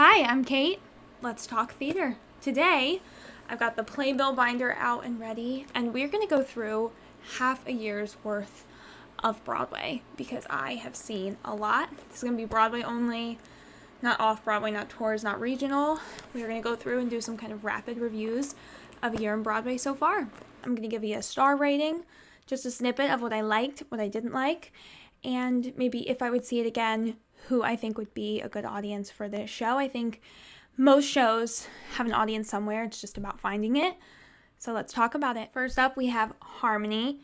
Hi, I'm Kate. Let's talk theater. Today, I've got the playbill binder out and ready, and we're going to go through half a year's worth of Broadway because I have seen a lot. This is going to be Broadway only, not off-Broadway, not tours, not regional. We're going to go through and do some kind of rapid reviews of a year in Broadway so far. I'm going to give you a star rating, just a snippet of what I liked, what I didn't like, and maybe if I would see it again, who I think would be a good audience for this show. I think most shows have an audience somewhere. It's just about finding it. So let's talk about it. First up, we have Harmony.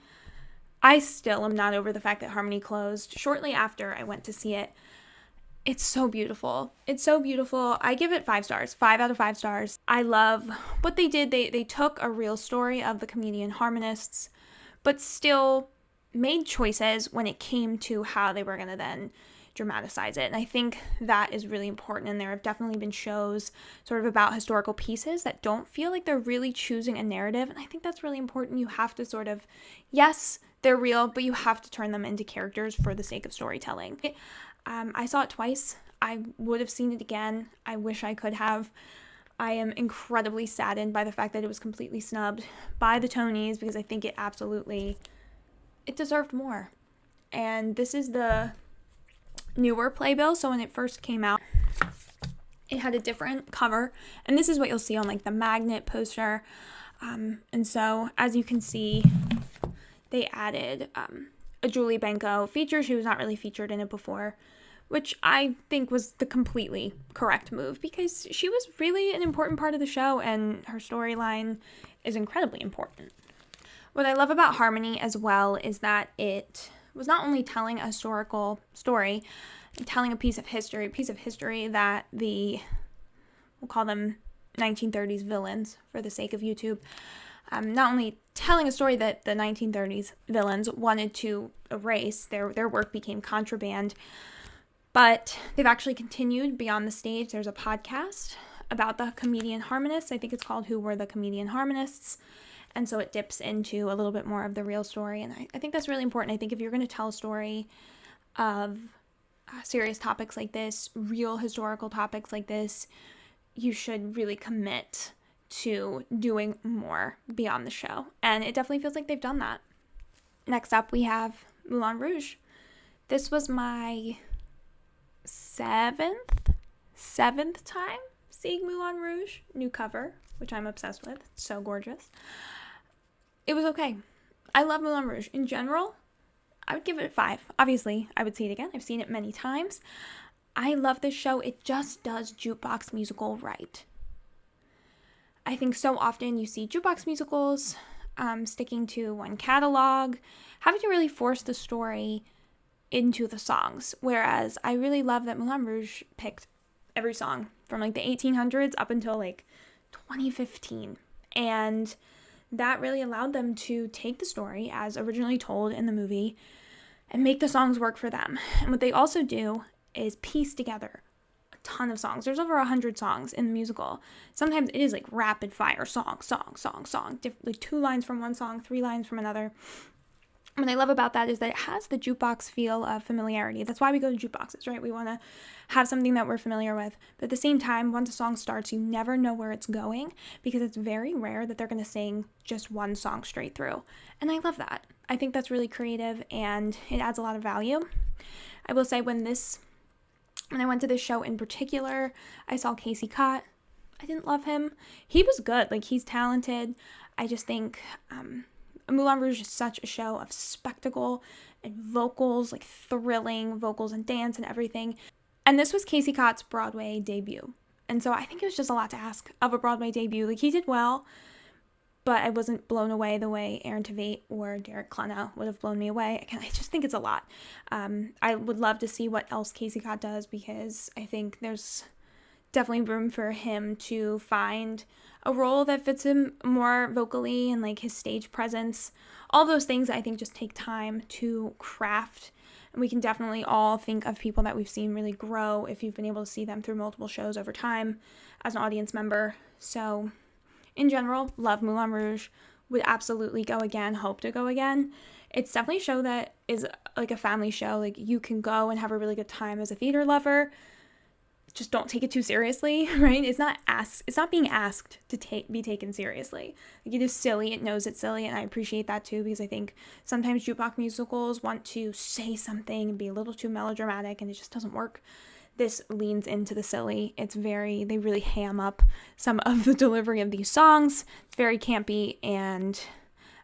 I still am not over the fact that Harmony closed shortly after I went to see it. It's so beautiful. It's so beautiful. I give it 5 stars, 5 out of 5 stars. I love what they did. They took a real story of the comedian harmonists, but still made choices when it came to how they were going to then dramatize it. And I think that is really important. And there have definitely been shows sort of about historical pieces that don't feel like they're really choosing a narrative. And I think that's really important. You have to sort of, yes, they're real, but you have to turn them into characters for the sake of storytelling. I saw it twice. I would have seen it again. I wish I could have. I am incredibly saddened by the fact that it was completely snubbed by the Tonys because I think it deserved more. And this is the newer playbill, so when it first came out, it had a different cover, and this is what you'll see on like the magnet poster. And so as you can see, they added a Julie Benko feature. She was not really featured in it before, which I think was the completely correct move because she was really an important part of the show and her storyline is incredibly important. What I love about Harmony as well is that it was not only telling a historical story, telling a piece of history that we'll call them 1930s villains for the sake of YouTube, not only telling a story that the 1930s villains wanted to erase, their work became contraband, but they've actually continued beyond the stage. There's a podcast about the comedian harmonists. I think it's called Who Were the Comedian Harmonists? And so it dips into a little bit more of the real story. And I think that's really important. I think if you're going to tell a story of serious topics like this, real historical topics like this, you should really commit to doing more beyond the show. And it definitely feels like they've done that. Next up, we have Moulin Rouge. This was my seventh time seeing Moulin Rouge. New cover, which I'm obsessed with. It's so gorgeous. It was okay. I love Moulin Rouge. In general, I would give it a 5. Obviously, I would see it again. I've seen it many times. I love this show. It just does jukebox musical right. I think so often you see jukebox musicals sticking to one catalog, having to really force the story into the songs. Whereas I really love that Moulin Rouge picked every song from like the 1800s up until like 2015. And that really allowed them to take the story as originally told in the movie and make the songs work for them. And what they also do is piece together a ton of songs. There's over 100 songs in the musical. Sometimes it is like rapid fire song, like 2 lines from one song, 3 lines from another. What I love about that is that it has the jukebox feel of familiarity. That's why we go to jukeboxes, right? We want to have something that we're familiar with. But at the same time, once a song starts, you never know where it's going because it's very rare that they're going to sing just one song straight through. And I love that. I think that's really creative and it adds a lot of value. I will say when I went to this show in particular, I saw Casey Cott. I didn't love him. He was good. Like, he's talented. I just think Moulin Rouge is such a show of spectacle and vocals, like thrilling vocals and dance and everything. And this was Casey Cott's Broadway debut. And so I think it was just a lot to ask of a Broadway debut. Like, he did well, but I wasn't blown away the way Aaron Tveit or Derek Klenow would have blown me away. Again, I just think it's a lot. I would love to see what else Casey Cott does because I think there's definitely room for him to find a role that fits him more vocally and like his stage presence. All those things I think just take time to craft. And we can definitely all think of people that we've seen really grow if you've been able to see them through multiple shows over time as an audience member. So in general, love Moulin Rouge. Would absolutely go again, hope to go again. It's definitely a show that is like a family show. Like, you can go and have a really good time as a theater lover. just don't take it too seriously, right? It's not being asked to be taken seriously. Like, it is silly, it knows it's silly, and I appreciate that too, because I think sometimes jukebox musicals want to say something and be a little too melodramatic, and it just doesn't work. This leans into the silly. They really ham up some of the delivery of these songs. It's very campy, and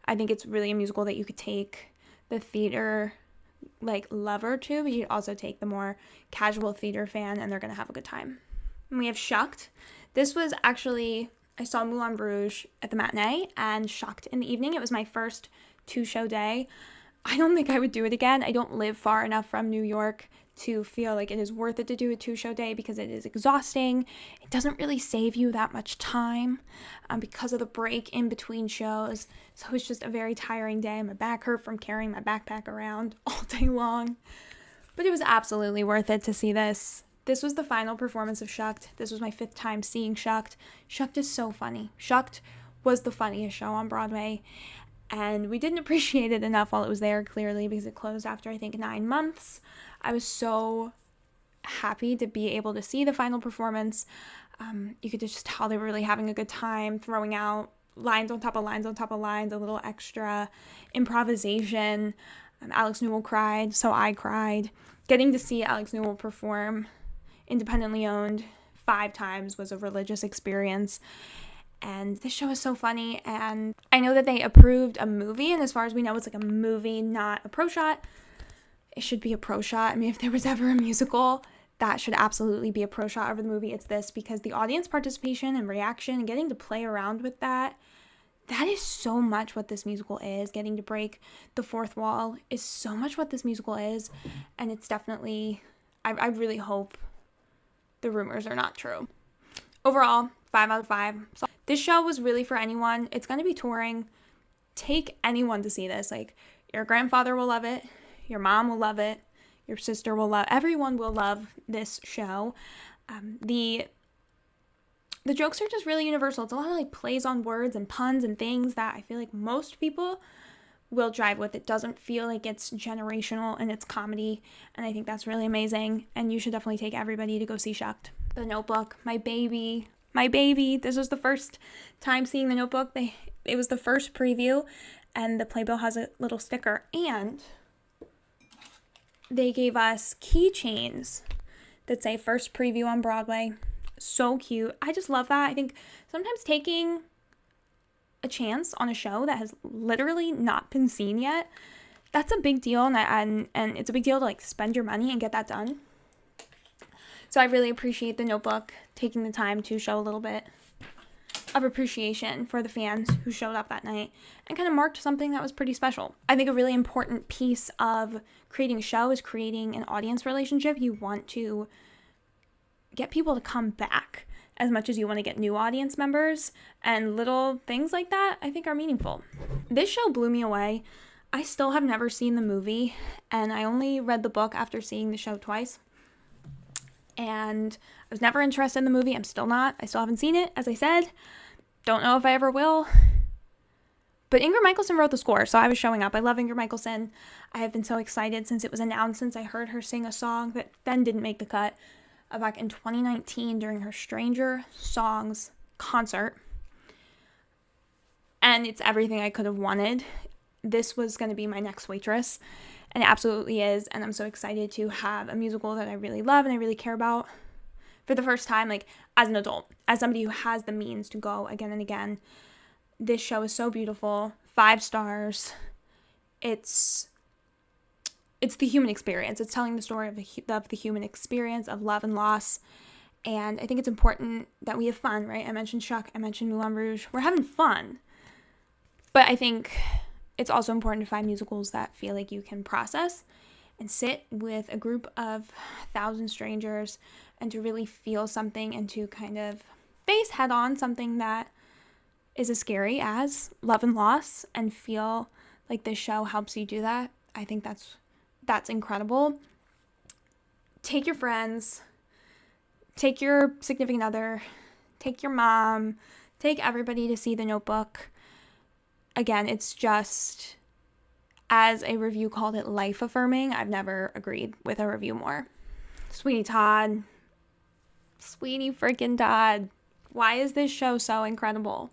I think it's really a musical that you could take the theater like lover to, but you also take the more casual theater fan, and they're gonna have a good time. And we have Shucked. This was actually, I saw Moulin Rouge at the matinee and Shucked in the evening. It was my first 2-show day. I don't think I would do it again. I don't live far enough from New York to feel like it is worth it to do a 2-show day, because it is exhausting. It doesn't really save you that much time because of the break in between shows. So it was just a very tiring day. My back hurt from carrying my backpack around all day long. But it was absolutely worth it to see this. This was the final performance of Shucked. This was my 5th time seeing Shucked. Shucked is so funny. Shucked was the funniest show on Broadway. And we didn't appreciate it enough while it was there, clearly, because it closed after, I think, 9 months. I was so happy to be able to see the final performance. You could just tell they were really having a good time, throwing out lines on top of lines on top of lines, a little extra improvisation. Alex Newell cried, so I cried. Getting to see Alex Newell perform, independently owned, 5 times, was a religious experience. And this show is so funny, and I know that they approved a movie, and as far as we know, it's like a movie, not a pro shot. It should be a pro shot. I mean, if there was ever a musical, that should absolutely be a pro shot over the movie. It's this, because the audience participation and reaction and getting to play around with that is so much what this musical is. Getting to break the fourth wall is so much what this musical is, and it's definitely, I really hope the rumors are not true. Overall, 5 out of 5. So this show was really for anyone. It's going to be touring. Take anyone to see this. Like, your grandfather will love it. Your mom will love it. Your sister will love. Everyone will love this show. The jokes are just really universal. It's a lot of like plays on words and puns and things that I feel like most people will drive with. It doesn't feel like it's generational in its comedy, and I think that's really amazing. And you should definitely take everybody to go see Shucked. The Notebook, my baby. This was the first time seeing The Notebook. It was the first preview, and the playbill has a little sticker, and they gave us keychains that say first preview on Broadway. So cute. I just love that. I think sometimes taking a chance on a show that has literally not been seen yet, that's a big deal, and it's a big deal to like spend your money and get that done. So I really appreciate The Notebook taking the time to show a little bit of appreciation for the fans who showed up that night and kind of marked something that was pretty special. I think a really important piece of creating a show is creating an audience relationship. You want to get people to come back as much as you want to get new audience members, and little things like that I think are meaningful. This show blew me away. I still have never seen the movie, and I only read the book after seeing the show twice. And I was never interested in the movie. I'm still not. I still haven't seen it, as I said. Don't know if I ever will. But Ingrid Michaelson wrote the score, so I was showing up. I love Ingrid Michaelson. I have been so excited since it was announced, since I heard her sing a song that then didn't make the cut back in 2019 during her Stranger Songs concert. And it's everything I could have wanted. This was going to be my next Waitress. And it absolutely is, and I'm so excited to have a musical that I really love and I really care about for the first time, like, as an adult, as somebody who has the means to go again and again. This show is so beautiful. 5 stars. It's the human experience. It's telling the story of the human experience of love and loss, and I think it's important that we have fun, right? I mentioned Shuck, I mentioned Moulin Rouge. We're having fun, but I think it's also important to find musicals that feel like you can process and sit with a group of 1,000 strangers and to really feel something and to kind of face head on something that is as scary as love and loss, and feel like this show helps you do that. I think that's incredible. Take your friends, take your significant other, take your mom, take everybody to see The Notebook. Again, it's just, as a review called it, life affirming. I've never agreed with a review more. Sweeney Todd, Sweeney freaking Todd. Why is this show so incredible?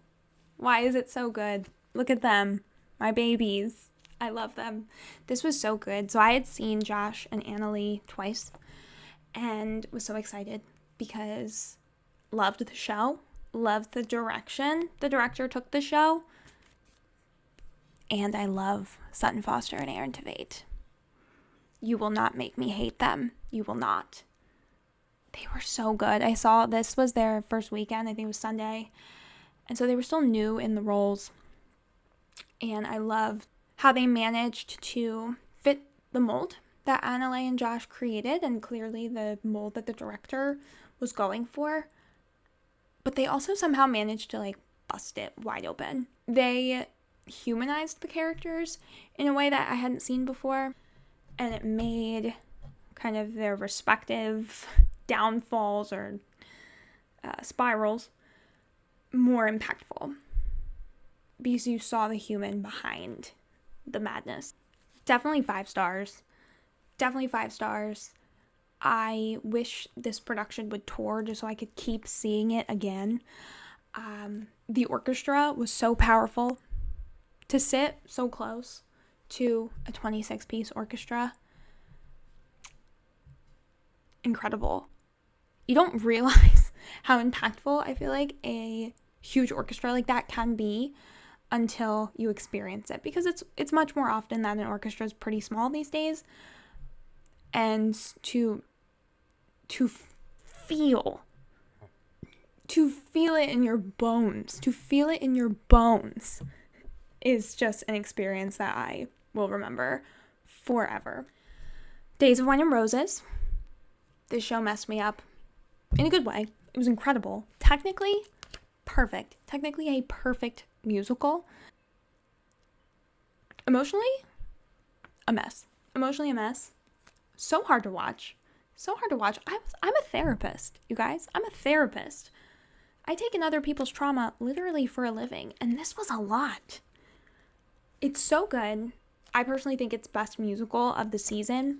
Why is it so good? Look at them. My babies. I love them. This was so good. So I had seen Josh and Annalie twice and was so excited because loved the show, loved the direction the director took the show, and I love Sutton Foster and Aaron Tveit. You will not make me hate them. You will not. They were so good. I saw this was their first weekend. I think it was Sunday. And so they were still new in the roles. And I loved how they managed to fit the mold that Annalie and Josh created, and clearly the mold that the director was going for. But they also somehow managed to bust it wide open. They humanized the characters in a way that I hadn't seen before. And it made kind of their respective downfalls or spirals more impactful, because you saw the human behind the madness. Definitely 5 stars. Definitely 5 stars. I wish this production would tour just so I could keep seeing it again. The orchestra was so powerful. To sit so close to a 26-piece orchestra, incredible. You don't realize how impactful I feel like a huge orchestra like that can be until you experience it, because it's much more often that an orchestra is pretty small these days, and to feel it in your bones is just an experience that I will remember forever. Days of Wine and Roses. This show messed me up in a good way. It was incredible. Technically, perfect. Technically a perfect musical. Emotionally, a mess. So hard to watch. I'm a therapist, you guys. I'm a therapist. I take in other people's trauma literally for a living, and this was a lot. It's so good. I personally think it's best musical of the season.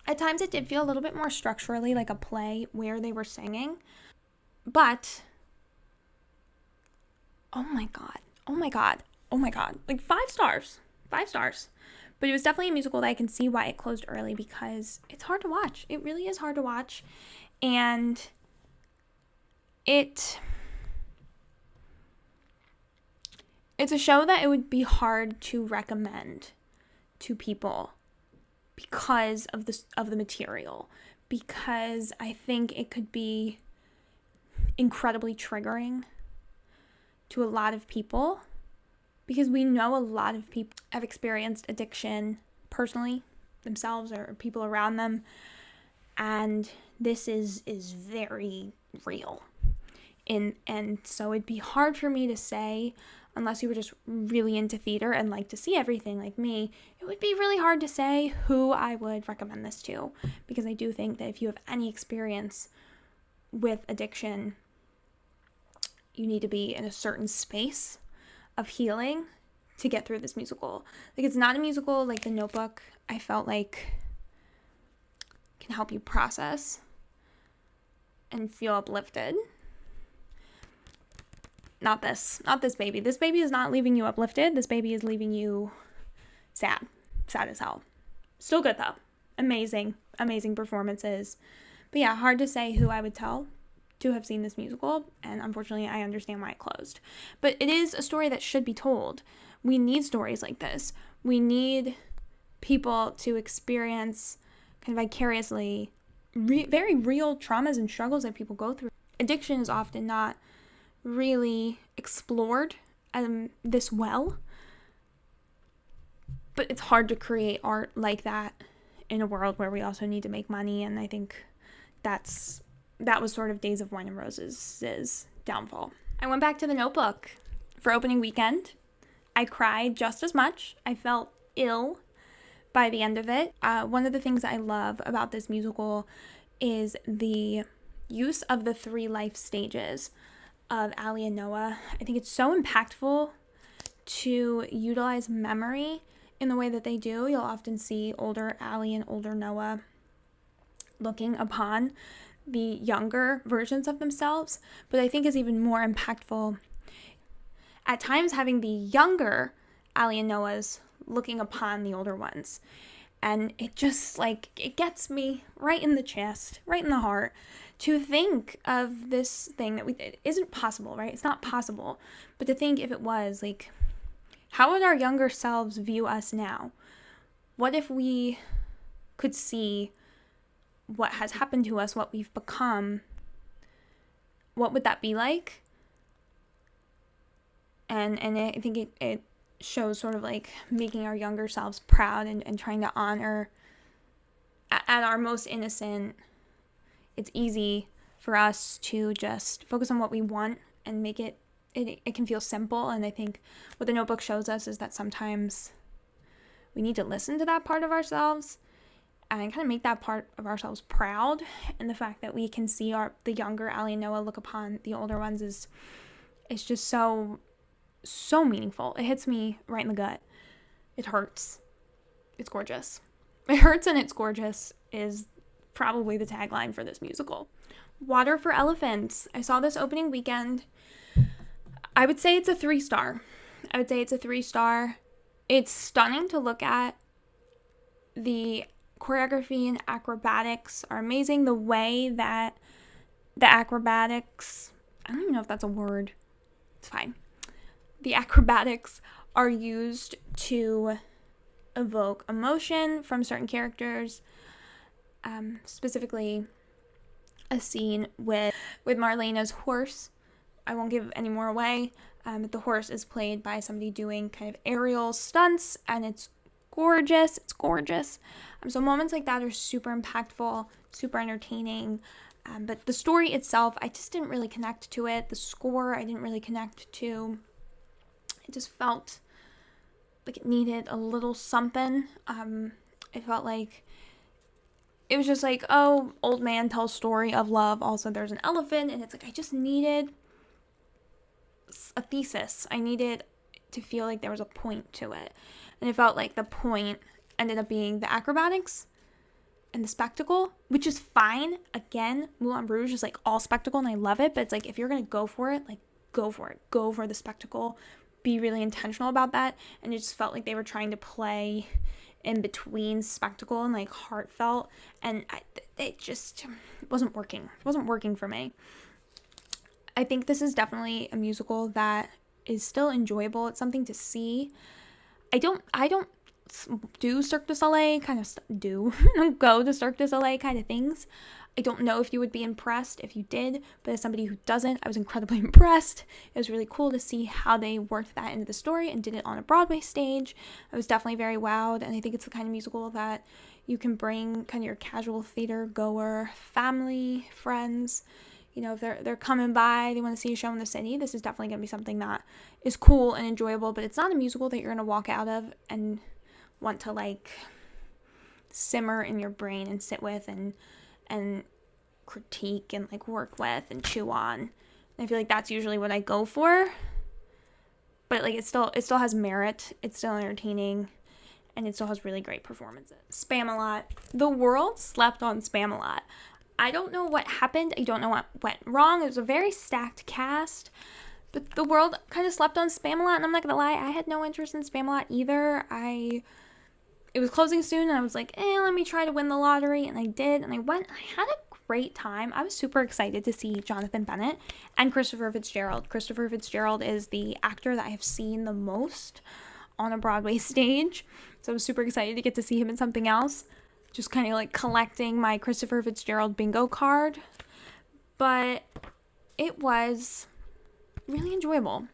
At times it did feel a little bit more structurally like a play where they were singing. But, oh my god. 5 stars. 5 stars. But it was definitely a musical that I can see why it closed early, because it's hard to watch. It really is hard to watch. And it's a show that it would be hard to recommend to people because of the material, because I think it could be incredibly triggering to a lot of people, because we know a lot of people have experienced addiction personally themselves or people around them, and this is very real. And so it'd be hard for me to say, unless you were just really into theater and like to see everything like me, it would be really hard to say who I would recommend this to, because I do think that if you have any experience with addiction, you need to be in a certain space of healing to get through this musical. Like, it's not a musical like The Notebook, I felt like can help you process and feel uplifted. Not this baby. This baby is not leaving you uplifted. This baby is leaving you sad as hell. Still good though. Amazing performances. But yeah, hard to say who I would tell to have seen this musical, and unfortunately I understand why it closed. But it is a story that should be told. We need stories like this. We need people to experience kind of vicariously very real traumas and struggles that people go through. Addiction is often not really explored this well, but it's hard to create art like that in a world where we also need to make money, and I think that was sort of Days of Wine and Roses' downfall. I went back to The Notebook for opening weekend. I cried just as much. I felt ill by the end of it. One of the things I love about this musical is the use of the 3 life stages of Allie and Noah. I think it's so impactful to utilize memory in the way that they do. You'll often see older Allie and older Noah looking upon the younger versions of themselves, but I think is even more impactful at times having the younger Allie and Noahs looking upon the older ones. And it just, like, it gets me right in the chest, right in the heart, to think of this thing that it isn't possible, right? It's not possible. But to think if it was, like, how would our younger selves view us now? What if we could see what has happened to us, what we've become? What would that be like? And I think it shows sort of like making our younger selves proud and trying to honor at our most innocent. It's easy for us to just focus on what we want and make it can feel simple. And I think what the Notebook shows us is that sometimes we need to listen to that part of ourselves and kind of make that part of ourselves proud. And the fact that we can see the younger Allie and Noah look upon the older ones is just so meaningful. It hits me right in the gut. It hurts. It's gorgeous. It hurts and it's gorgeous is probably the tagline for this musical. Water for Elephants. I saw this opening weekend. I would say it's a 3-star. It's stunning to look at. The choreography and acrobatics are amazing. The way that the acrobatics, I don't even know if that's a word. It's fine. The acrobatics are used to evoke emotion from certain characters, specifically a scene with Marlena's horse. I won't give any more away. But the horse is played by somebody doing kind of aerial stunts, and it's gorgeous. So moments like that are super impactful, super entertaining. But the story itself, I just didn't really connect to it. The score, I didn't really connect to. It just felt like it needed a little something. It felt like it was just like, oh, old man tells story of love. Also, there's an elephant, and it's like I just needed a thesis. I needed to feel like there was a point to it. And it felt like the point ended up being the acrobatics and the spectacle, which is fine. Again, Moulin Rouge is like all spectacle, and I love it. But it's like if you're going to go for it, like go for it. Go for the spectacle. Be really intentional about that. And it just felt like they were trying to play in between spectacle and like heartfelt, and it just wasn't working. It wasn't working for me. I think this is definitely a musical that is still enjoyable. It's something to see. I don't do Cirque du Soleil kind of don't go to Cirque du Soleil kind of things. I don't know if you would be impressed if you did, but as somebody who doesn't, I was incredibly impressed. It was really cool to see how they worked that into the story and did it on a Broadway stage. I was definitely very wowed, and I think it's the kind of musical that you can bring kind of your casual theater goer, family, friends. You know, if they're coming by, they want to see a show in the city, this is definitely going to be something that is cool and enjoyable, but it's not a musical that you're going to walk out of and want to, like, simmer in your brain and sit with and critique and like work with and chew on. And I feel like that's usually what I go for. But like it still has merit. It's still entertaining, and it still has really great performances. Spamalot. The world slept on Spamalot. I don't know what happened. I don't know what went wrong. It was a very stacked cast, but the world kind of slept on Spamalot, and I'm not gonna lie, I had no interest in Spamalot either. It was closing soon, and I was like, let me try to win the lottery, and I did, and I went. I had a great time. I was super excited to see Jonathan Bennett and Christopher Fitzgerald. Christopher Fitzgerald is the actor that I have seen the most on a Broadway stage, so I was super excited to get to see him in something else, just kind of like collecting my Christopher Fitzgerald bingo card, but it was really enjoyable.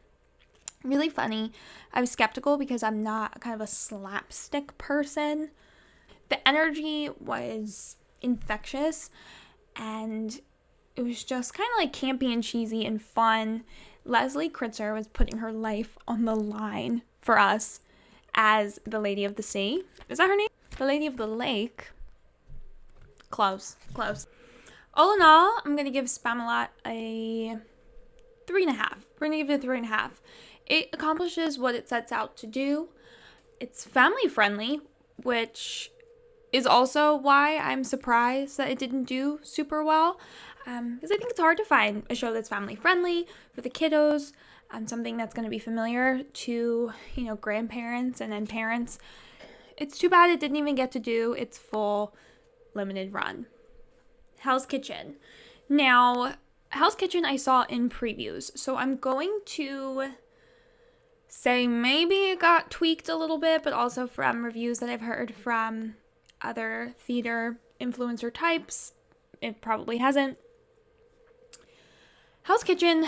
Really funny. I was skeptical because I'm not kind of a slapstick person. The energy was infectious, and it was just kind of like campy and cheesy and fun. Leslie Kritzer was putting her life on the line for us as the Lady of the Sea. Is that her name? The Lady of the Lake. Close. All in all, I'm going to give Spamalot a 3.5. We're going to give it a 3.5. It accomplishes what it sets out to do. It's family friendly, which is also why I'm surprised that it didn't do super well. Because I think it's hard to find a show that's family friendly for the kiddos, something that's going to be familiar to, grandparents and then parents. It's too bad it didn't even get to do its full limited run. Hell's Kitchen. Now, Hell's Kitchen I saw in previews, so I'm going to say maybe it got tweaked a little bit, but also from reviews that I've heard from other theater influencer types, it probably hasn't. Hell's Kitchen,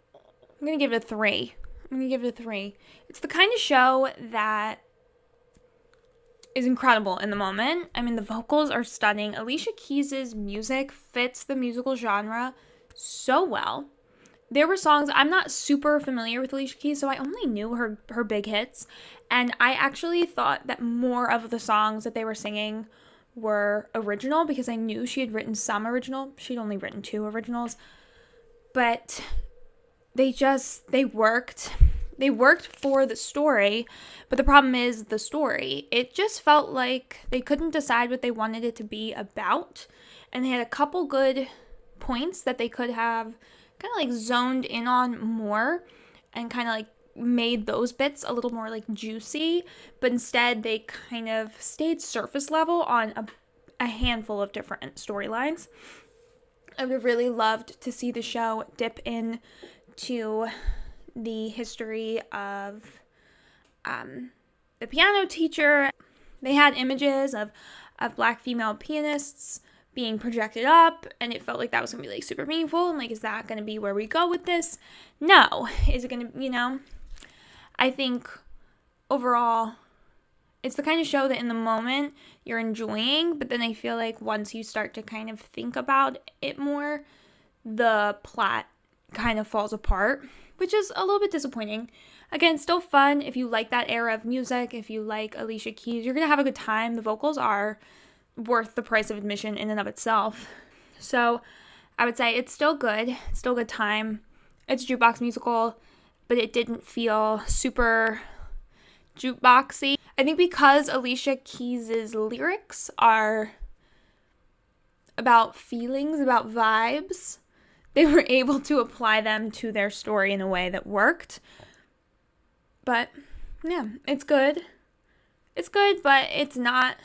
I'm going to give it a 3. It's the kind of show that is incredible in the moment. I mean, the vocals are stunning. Alicia Keys' music fits the musical genre so well. There were songs, I'm not super familiar with Alicia Keys, so I only knew her big hits. And I actually thought that more of the songs that they were singing were original because I knew she had written some original. She'd only written 2 originals. But they worked. They worked for the story, but the problem is the story. It just felt like they couldn't decide what they wanted it to be about. And they had a couple good points that they could have kind of like zoned in on more and kind of like made those bits a little more like juicy, but instead they kind of stayed surface level on a handful of different storylines. I would have really loved to see the show dip in to the history of the piano teacher. They had images of Black female pianists being projected up, and it felt like that was going to be like super meaningful, and like, is that going to be where we go with this? No. Is it going to, I think overall it's the kind of show that in the moment you're enjoying, but then I feel like once you start to kind of think about it more, the plot kind of falls apart, which is a little bit disappointing. Again, still fun if you like that era of music, if you like Alicia Keys, you're going to have a good time. The vocals are worth the price of admission in and of itself. So I would say it's still good. It's still a good time. It's a jukebox musical, but it didn't feel super jukeboxy. I think because Alicia Keys' lyrics are about feelings, about vibes, they were able to apply them to their story in a way that worked. But yeah, it's good. It's good, but it's not.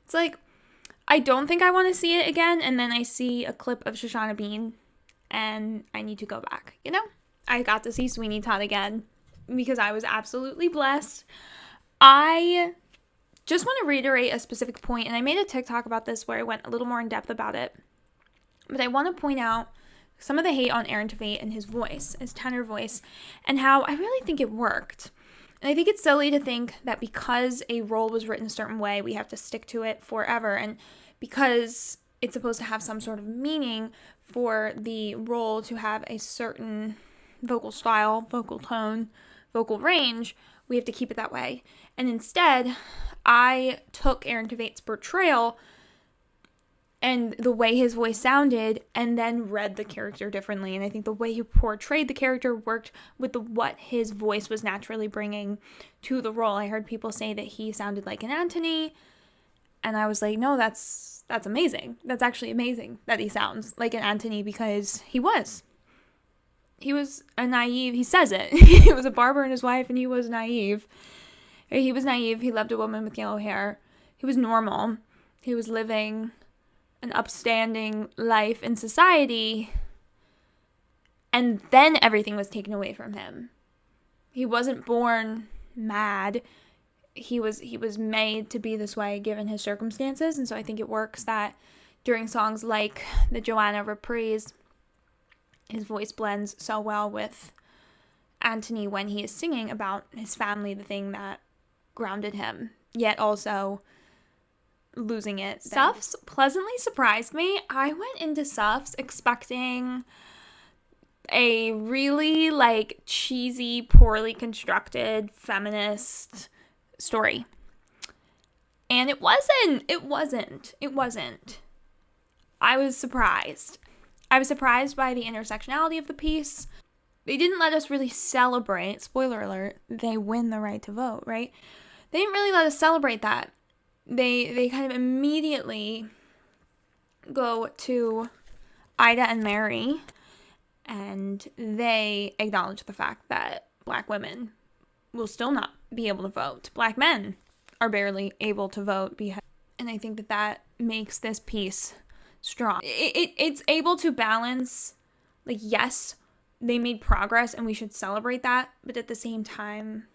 It's like, I don't think I want to see it again, and then I see a clip of Shoshana Bean, and I need to go back, I got to see Sweeney Todd again, because I was absolutely blessed. I just want to reiterate a specific point, and I made a TikTok about this where I went a little more in depth about it, but I want to point out some of the hate on Aaron Tveit and his voice, his tenor voice, and how I really think it worked. And I think it's silly to think that because a role was written a certain way, we have to stick to it forever. And because it's supposed to have some sort of meaning for the role to have a certain vocal style, vocal tone, vocal range, we have to keep it that way. And instead, I took Aaron Tveit's portrayal and the way his voice sounded, and then read the character differently. And I think the way he portrayed the character worked with what his voice was naturally bringing to the role. I heard people say that he sounded like an Antony, and I was like, no, that's amazing. That's actually amazing that he sounds like an Antony, because he was a naive, he says it. He was a barber and his wife, and he was naive. He was naive. He loved a woman with yellow hair. He was normal. He was living an upstanding life in society, and then everything was taken away from him. He wasn't born mad. He was made to be this way given his circumstances, and so I think it works that during songs like the Joanna reprise, his voice blends so well with Antony when he is singing about his family, the thing that grounded him, yet also losing it. Suffs pleasantly surprised me. I went into Suffs expecting a really cheesy, poorly constructed feminist story. And it wasn't. I was surprised. I was surprised by the intersectionality of the piece. They didn't let us really celebrate, spoiler alert, they win the right to vote, right? they didn't really let us celebrate that. They kind of immediately go to Ida and Mary, and they acknowledge the fact that Black women will still not be able to vote. Black men are barely able to vote. And I think that makes this piece strong. It's able to balance, like, yes, they made progress and we should celebrate that, but at the same time,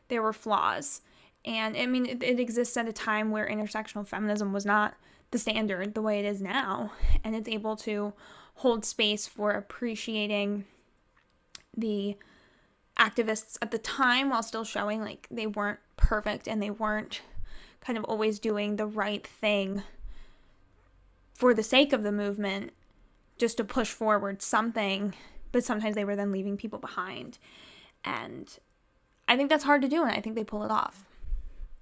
there were flaws. And I mean, it exists at a time where intersectional feminism was not the standard the way it is now. And it's able to hold space for appreciating the activists at the time while still showing, like, they weren't perfect and they weren't kind of always doing the right thing for the sake of the movement, just to push forward something, but sometimes they were then leaving people behind. And I think that's hard to do, and I think they pull it off.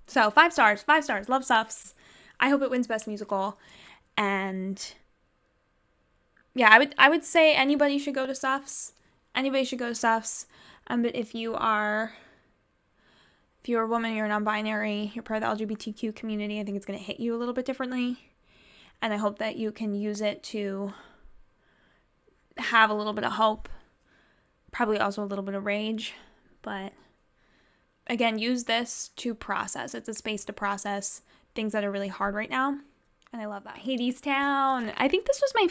So 5 stars, love Suffs. I hope it wins Best Musical. And yeah, I would say anybody should go to Suffs. But if you're a woman, you're non-binary, you're part of the LGBTQ community, I think it's going to hit you a little bit differently. And I hope that you can use it to have a little bit of hope, probably also a little bit of rage. But again, use this to process. It's a space to process things that are really hard right now. And I love that. Hadestown. I think this was my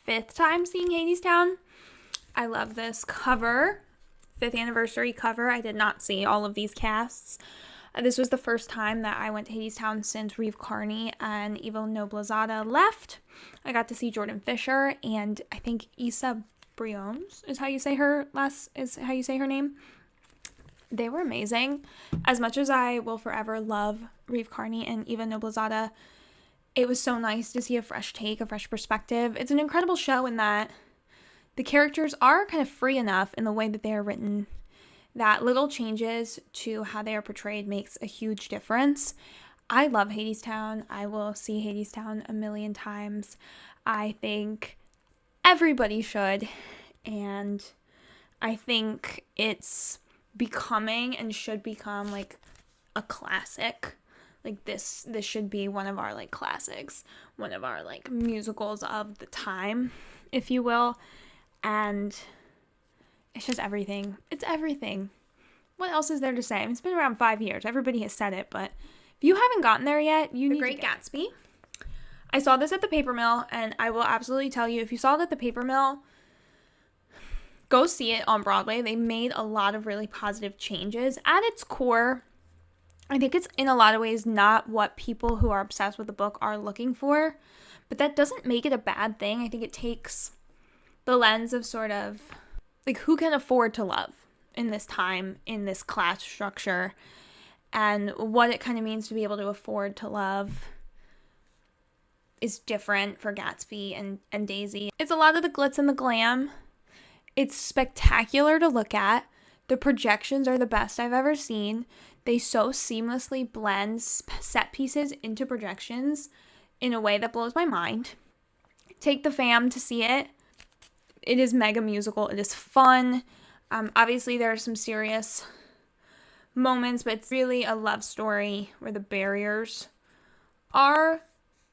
5th time seeing Hadestown. I love this cover. 5th anniversary cover. I did not see all of these casts. This was the first time that I went to Hadestown since Reeve Carney and Eva Noblezada left. I got to see Jordan Fisher and I think Issa Briones is how you say her name. They were amazing. As much as I will forever love Reeve Carney and Eva Noblezada, it was so nice to see a fresh take, a fresh perspective. It's an incredible show in that the characters are kind of free enough in the way that they are written that little changes to how they are portrayed makes a huge difference. I love Hadestown. I will see Hadestown a million times. I think everybody should. And I think it's becoming and should become like a classic. Like this should be one of our like classics, one of our like musicals of the time, if you will. And it's just everything. It's everything. What else is there to say? I mean, it's been around 5 years. Everybody has said it, but if you haven't gotten there yet, you need The Great Gatsby. I saw this at the Paper Mill, and I will absolutely tell you, if you saw it at the Paper Mill, go see it on Broadway. They made a lot of really positive changes. At its core, I think it's in a lot of ways not what people who are obsessed with the book are looking for, but that doesn't make it a bad thing. I think it takes the lens of sort of like who can afford to love in this time, in this class structure, and what it kind of means to be able to afford to love is different for Gatsby and Daisy. It's a lot of the glitz and the glam. It's spectacular to look at. The projections are the best I've ever seen. They so seamlessly blend set pieces into projections in a way that blows my mind. Take the fam to see it. It is mega musical. It is fun. Obviously, there are some serious moments, but it's really a love story where the barriers are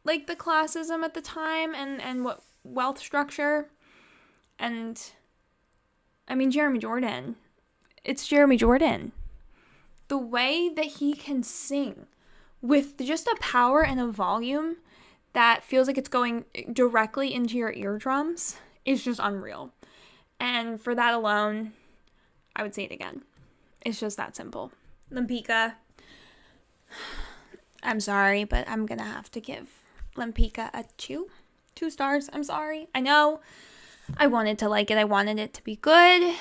like the classism at the time and what wealth structure. And I mean, Jeremy Jordan. It's Jeremy Jordan. The way that he can sing with just a power and a volume that feels like it's going directly into your eardrums is just unreal. And for that alone, I would say it again. It's just that simple. Lempicka. I'm sorry, but I'm gonna have to give Lempicka a 2 stars. I'm sorry. I know I wanted to like it. I wanted it to be good.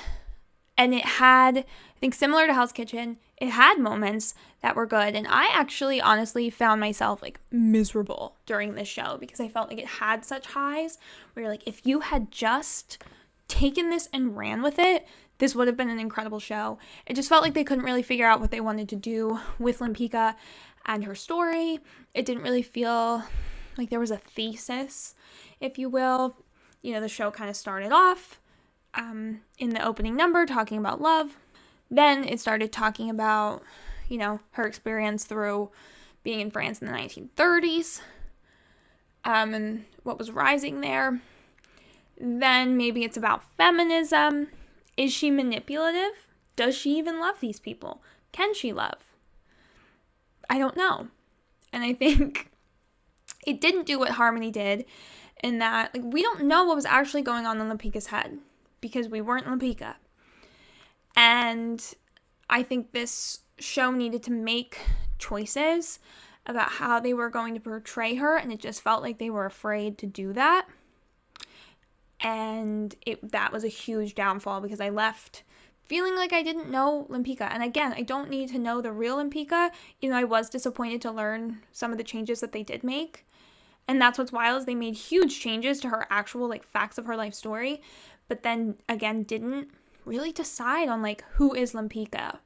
And it had, I think similar to Hell's Kitchen, it had moments that were good. And I actually honestly found myself like miserable during this show because I felt like it had such highs where you're like, if you had just taken this and ran with it, this would have been an incredible show. It just felt like they couldn't really figure out what they wanted to do with Lempicka and her story. It didn't really feel like there was a thesis, if you will. You know, the show kind of started off in the opening number talking about love. Then it started talking about, her experience through being in France in the 1930s, and what was rising there. Then maybe it's about feminism. Is she manipulative? Does she even love these people? Can she love? I don't know. And I think it didn't do what Harmony did, in that we don't know what was actually going on in Lempicka's head, because we weren't Lempicka. And I think this show needed to make choices about how they were going to portray her, and it just felt like they were afraid to do that. And that was a huge downfall, because I left feeling like I didn't know Lempicka. And again, I don't need to know the real Lempicka. I was disappointed to learn some of the changes that they did make. And that's what's wild, is they made huge changes to her actual facts of her life story, but then again didn't really decide on who is Lempicka.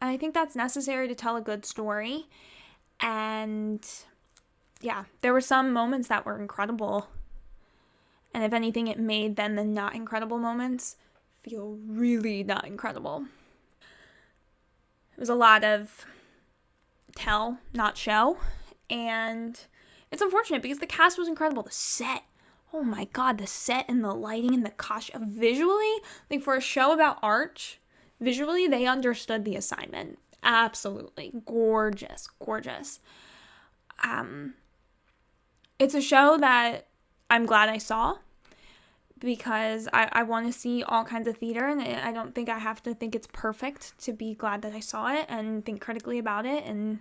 And I think that's necessary to tell a good story. And yeah, there were some moments that were incredible. And if anything, it made then the not incredible moments feel really not incredible. It was a lot of tell, not show. And it's unfortunate, because the cast was incredible. The set, oh my god, the set and the lighting and the costume. Visually, for a show about art, visually, they understood the assignment. Absolutely. Gorgeous, gorgeous. It's a show that I'm glad I saw, because I want to see all kinds of theater, and I don't think I have to think it's perfect to be glad that I saw it and think critically about it. And,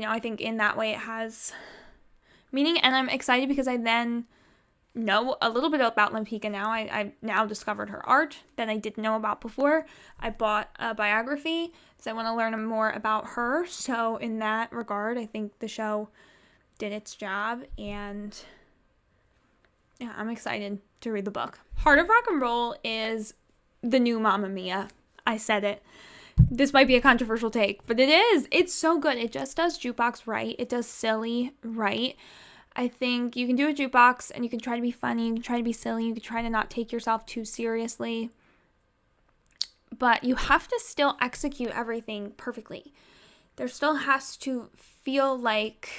I think in that way it has meaning, and I'm excited because I then know a little bit about Lempicka now. I've now discovered her art that I didn't know about before. I bought a biography, so I want to learn more about her. So in that regard, I think the show did its job, and yeah, I'm excited to read the book. Heart of Rock and Roll is the new Mamma Mia. I said it. This might be a controversial take, but it is. It's so good. It just does jukebox right. It does silly right. I think you can do a jukebox and you can try to be funny, you can try to be silly, you can try to not take yourself too seriously, but you have to still execute everything perfectly. There still has to feel like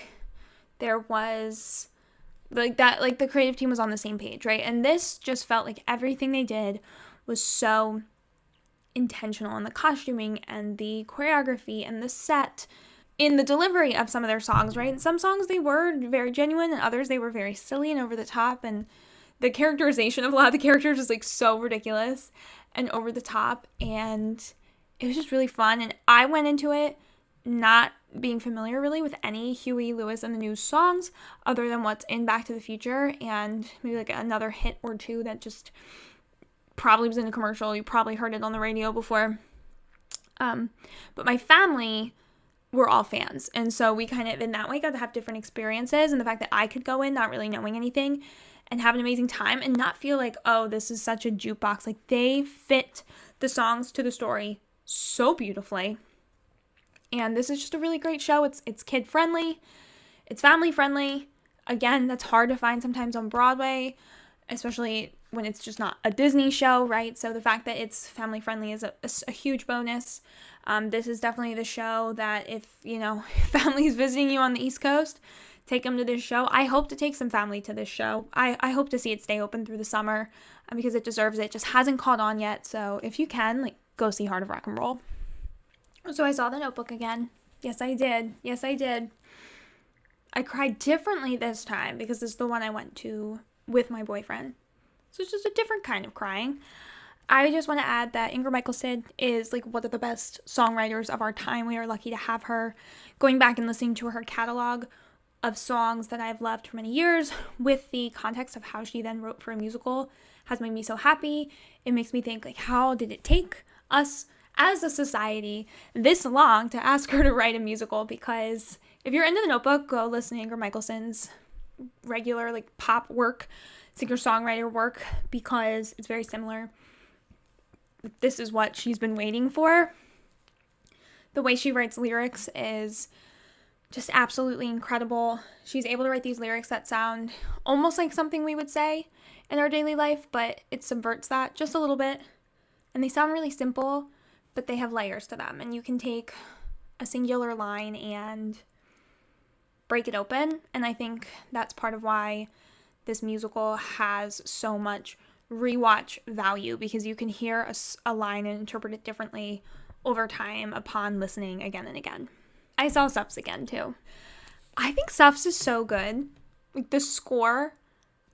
there was that, the creative team was on the same page, right? And this just felt like everything they did was so intentional, in the costuming and the choreography and the set, in the delivery of some of their songs, right? And some songs, they were very genuine, and others they were very silly and over the top, and the characterization of a lot of the characters is so ridiculous and over the top, and it was just really fun. And I went into it not being familiar really with any Huey Lewis and the News songs other than what's in Back to the Future, and maybe another hit or two that just probably was in a commercial. You probably heard it on the radio before. But my family were all fans, and so we kind of in that way got to have different experiences, and the fact that I could go in not really knowing anything and have an amazing time and not feel like, oh, this is such a jukebox. They fit the songs to the story so beautifully. And this is just a really great show. It's kid friendly. It's family friendly. Again, that's hard to find sometimes on Broadway, especially when it's just not a Disney show, right? So the fact that it's family friendly is a huge bonus. This is definitely the show that if, family's visiting you on the East Coast, take them to this show. I hope to take some family to this show. I hope to see it stay open through the summer because it deserves it. It just hasn't caught on yet. So if you can, go see Heart of Rock and Roll. So I saw The Notebook again. Yes, I did. Yes, I did. I cried differently this time because this is the one I went to with my boyfriend. So it's just a different kind of crying. I just want to add that Ingrid Michaelson is one of the best songwriters of our time. We are lucky to have her. Going back and listening to her catalog of songs that I've loved for many years with the context of how she then wrote for a musical has made me so happy. It makes me think, how did it take us as a society this long to ask her to write a musical? Because if you're into The Notebook, go listen to Ingrid Michaelson's regular pop work, singer-songwriter work, because it's very similar. This is what she's been waiting for. The way she writes lyrics is just absolutely incredible. She's able to write these lyrics that sound almost like something we would say in our daily life, but it subverts that just a little bit. And they sound really simple, but they have layers to them, and you can take a singular line and break it open. And I think that's part of why this musical has so much rewatch value, because you can hear a line and interpret it differently over time upon listening again and again. I saw Suffs again too. I think Suffs is so good. Like, the score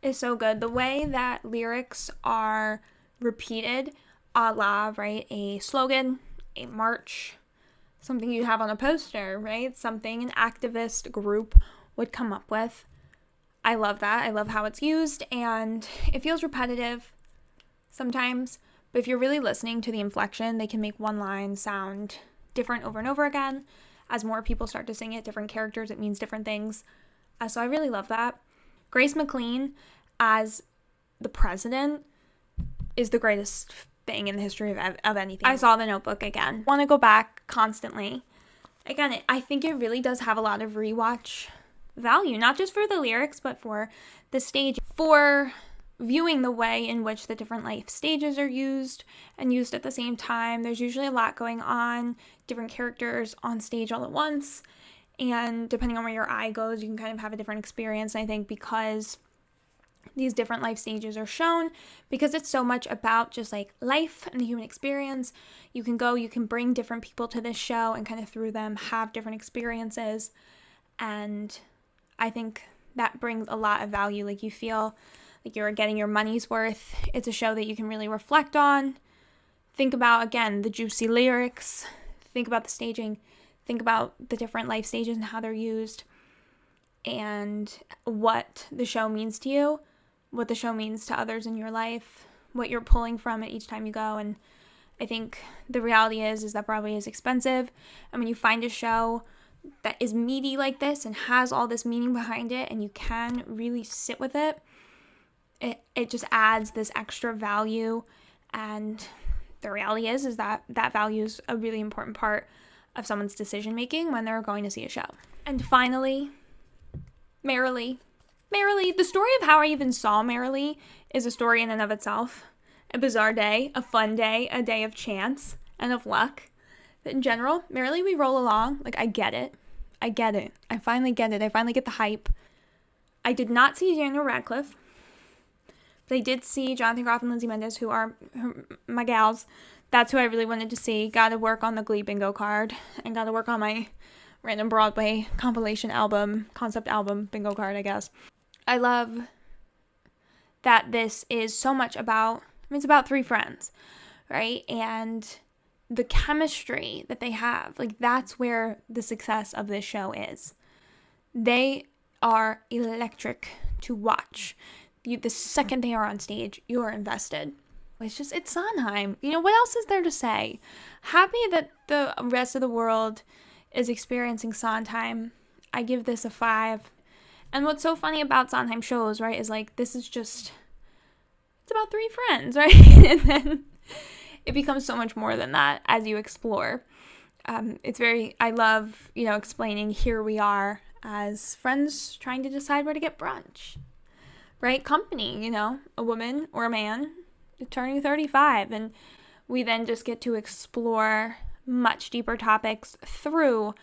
is so good. The way that lyrics are repeated, a la, right, a slogan, a march, something you have on a poster, right? Something an activist group would come up with. I love that. I love how it's used, and it feels repetitive sometimes, but if you're really listening to the inflection, they can make one line sound different over and over again. As more people start to sing it, different characters, it means different things. So I really love that. Grace McLean as the president is the greatest thing in the history of anything. I saw The Notebook again. Want to go back constantly. Again, I think it really does have a lot of rewatch value, not just for the lyrics, but for the stage, for viewing the way in which the different life stages are used and used at the same time. There's usually a lot going on, different characters on stage all at once, and depending on where your eye goes, you can kind of have a different experience. And I think because these different life stages are shown, because it's so much about just like life and the human experience, you can bring different people to this show and kind of through them have different experiences. And I think that brings a lot of value. Like, you feel like you're getting your money's worth. It's a show that you can really reflect on. Think about, again, the juicy lyrics. Think about the staging. Think about the different life stages and how they're used. And what the show means to you. What the show means to others in your life. What you're pulling from it each time you go. And I think the reality is that Broadway is expensive. And when you find a show that is meaty like this and has all this meaning behind it, and you can really sit with it, it just adds this extra value. And the reality is that value is a really important part of someone's decision making when they're going to see a show. And finally, Merrily. The story of how I even saw Merrily is a story in and of itself. A bizarre day, a fun day, a day of chance and of luck. But in general, Merrily, we roll along. Like, I get it. I finally get it. I finally get the hype. I did not see Daniel Radcliffe, but I did see Jonathan Groff and Lindsay Mendez, who are my gals. That's who I really wanted to see. Got to work on the Glee bingo card, and got to work on my random Broadway compilation album, concept album bingo card, I guess. I love that this is so much about, it's about three friends, right? And the chemistry that they have, like, that's where the success of this show is. They are electric to watch. The second they are on stage, you are invested. It's Sondheim. What else is there to say? Happy that the rest of the world is experiencing Sondheim. I give this a 5. And what's so funny about Sondheim shows, right, is like, this is just, it's about three friends, right? And then it becomes so much more than that as you explore. I love, explaining here we are as friends trying to decide where to get brunch, right? Company, a woman or a man turning 35. And we then just get to explore much deeper topics through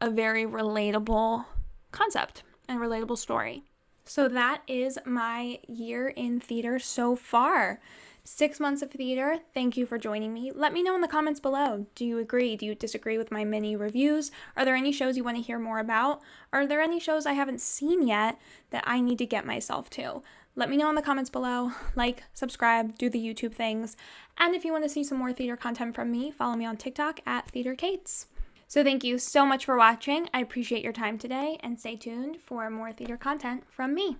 a very relatable concept and relatable story. So that is my year in theater so far. 6 months of theater. Thank you for joining me. Let me know in the comments below. Do you agree? Do you disagree with my mini reviews? Are there any shows you want to hear more about? Are there any shows I haven't seen yet that I need to get myself to? Let me know in the comments below. Like, subscribe, do the YouTube things. And if you want to see some more theater content from me, follow me on TikTok at TheaterKates. So thank you so much for watching. I appreciate your time today, and stay tuned for more theater content from me.